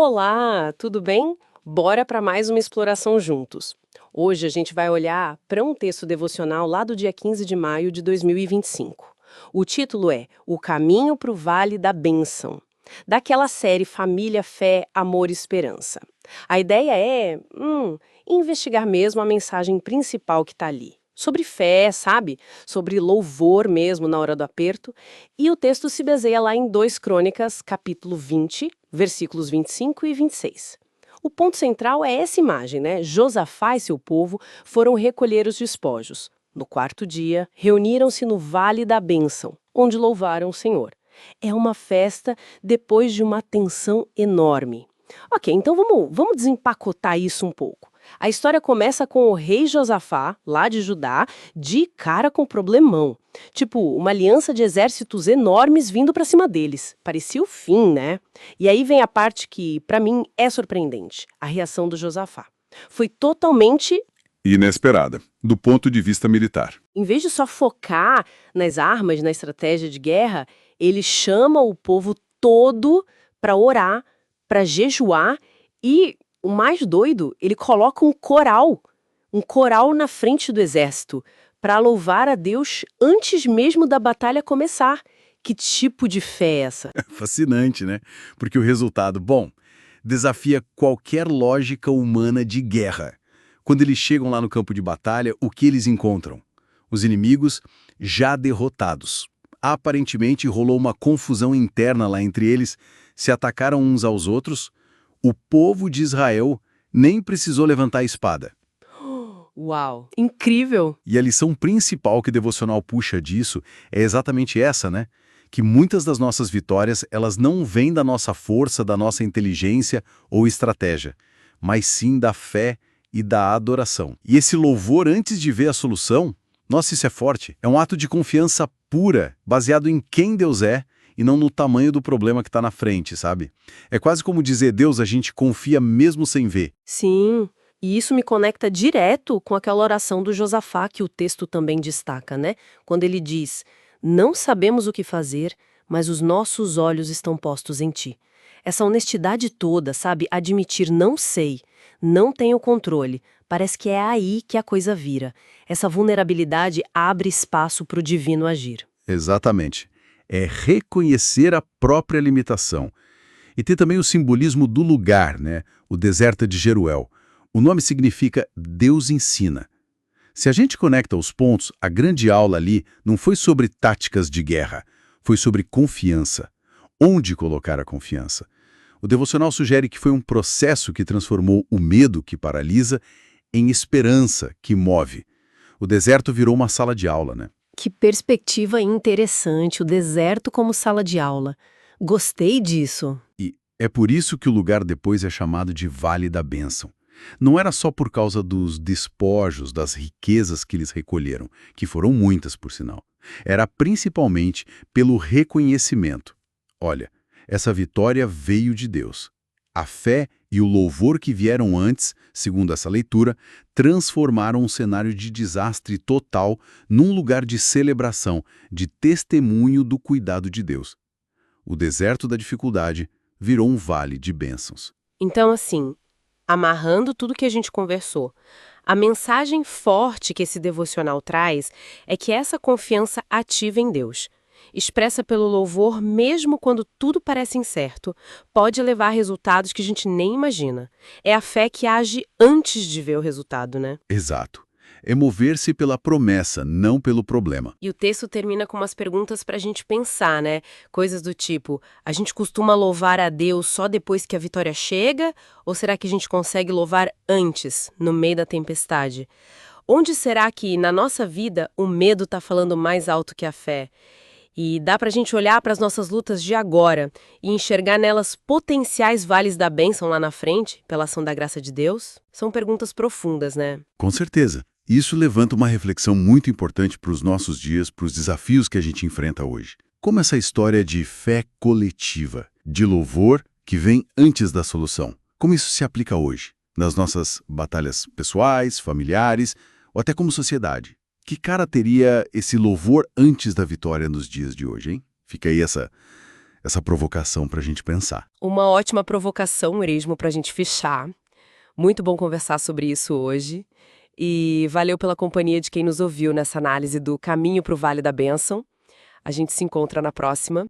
Olá, tudo bem? Bora para mais uma exploração juntos. Hoje a gente vai olhar para um texto devocional lá do dia 15 de maio de 2025. O título é O Caminho para o Vale da Bênção, daquela série Família, Fé, Amor e Esperança. A ideia é investigar mesmo a mensagem principal que está ali. Sobre fé, sabe? Sobre louvor mesmo na hora do aperto. E o texto se baseia lá em 2 Crônicas, capítulo 20, versículos 25 e 26. O ponto central é essa imagem, né? Josafá e seu povo foram recolher os despojos. No 4º dia, reuniram-se no Vale da Bênção, onde louvaram o Senhor. É uma festa depois de uma tensão enorme. Ok, então vamos desempacotar isso um pouco. A história começa com o rei Josafá, lá de Judá, de cara com problemão. Tipo, uma aliança de exércitos enormes vindo pra cima deles. Parecia o fim, né? E aí vem a parte que, pra mim, é surpreendente. A reação do Josafá. Foi totalmente, Inesperada, do ponto de vista militar. em vez de só focar nas armas, na estratégia de guerra, ele chama o povo todo pra orar, pra jejuar e, o mais doido, ele coloca um coral na frente do exército, para louvar a Deus antes mesmo da batalha começar. Que tipo de fé é essa? Fascinante, né? Porque o resultado, bom, desafia qualquer lógica humana de guerra. Quando eles chegam lá no campo de batalha, o que eles encontram? Os inimigos já derrotados. Aparentemente rolou uma confusão interna lá entre eles, se atacaram uns aos outros. O povo de Israel nem precisou levantar a espada. Uau, incrível! E a lição principal que o devocional puxa disso é exatamente essa, né? Que muitas das nossas vitórias, elas não vêm da nossa força, da nossa inteligência ou estratégia, mas sim da fé e da adoração. E esse louvor antes de ver a solução, nossa, isso é forte. É um ato de confiança pura, baseado em quem Deus é e não no tamanho do problema que está na frente, sabe? É quase como dizer, Deus, a gente confia mesmo sem ver. Sim, e isso me conecta direto com aquela oração do Josafá que o texto também destaca, né? Quando ele diz: "Não sabemos o que fazer, mas os nossos olhos estão postos em ti." Essa honestidade toda, sabe? Admitir não sei, não tenho controle. Parece que é aí que a coisa vira. Essa vulnerabilidade abre espaço para o divino agir. Exatamente. É reconhecer a própria limitação. E tem também o simbolismo do lugar, né? O deserto de Jeruel. O nome significa Deus ensina. Se a gente conecta os pontos, a grande aula ali não foi sobre táticas de guerra, foi sobre confiança. Onde colocar a confiança? O devocional sugere que foi um processo que transformou o medo, que paralisa, em esperança, que move. O deserto virou uma sala de aula, né? Que perspectiva interessante, o deserto como sala de aula. Gostei disso. E é por isso que o lugar depois é chamado de Vale da Bênção. Não era só por causa dos despojos, das riquezas que eles recolheram, que foram muitas, por sinal. Era principalmente pelo reconhecimento. Olha, essa vitória veio de Deus. A fé e o louvor que vieram antes, segundo essa leitura, transformaram um cenário de desastre total num lugar de celebração, de testemunho do cuidado de Deus. O deserto da dificuldade virou um vale de bênçãos. Então, assim, amarrando tudo que a gente conversou, a mensagem forte que esse devocional traz é que essa confiança ativa em Deus, expressa pelo louvor mesmo quando tudo parece incerto, pode levar a resultados que a gente nem imagina. É a fé que age antes de ver o resultado, né? Exato. É mover-se pela promessa, não pelo problema. E o texto termina com umas perguntas pra gente pensar, né? Coisas do tipo, a gente costuma louvar a Deus só depois que a vitória chega? Ou será que a gente consegue louvar antes, no meio da tempestade? Onde será que, na nossa vida, o medo tá falando mais alto que a fé? E dá pra gente olhar para as nossas lutas de agora e enxergar nelas potenciais vales da bênção lá na frente, pela ação da graça de Deus? São perguntas profundas, né? Com certeza. Isso levanta uma reflexão muito importante para os nossos dias, para os desafios que a gente enfrenta hoje. Como essa história de fé coletiva, de louvor que vem antes da solução, como isso se aplica hoje, nas nossas batalhas pessoais, familiares ou até como sociedade? Que cara teria esse louvor antes da vitória nos dias de hoje, hein? Fica aí essa provocação para a gente pensar. Uma ótima provocação mesmo para a gente fechar. Muito bom conversar sobre isso hoje. E valeu pela companhia de quem nos ouviu nessa análise do Caminho para o Vale da Bênção. A gente se encontra na próxima.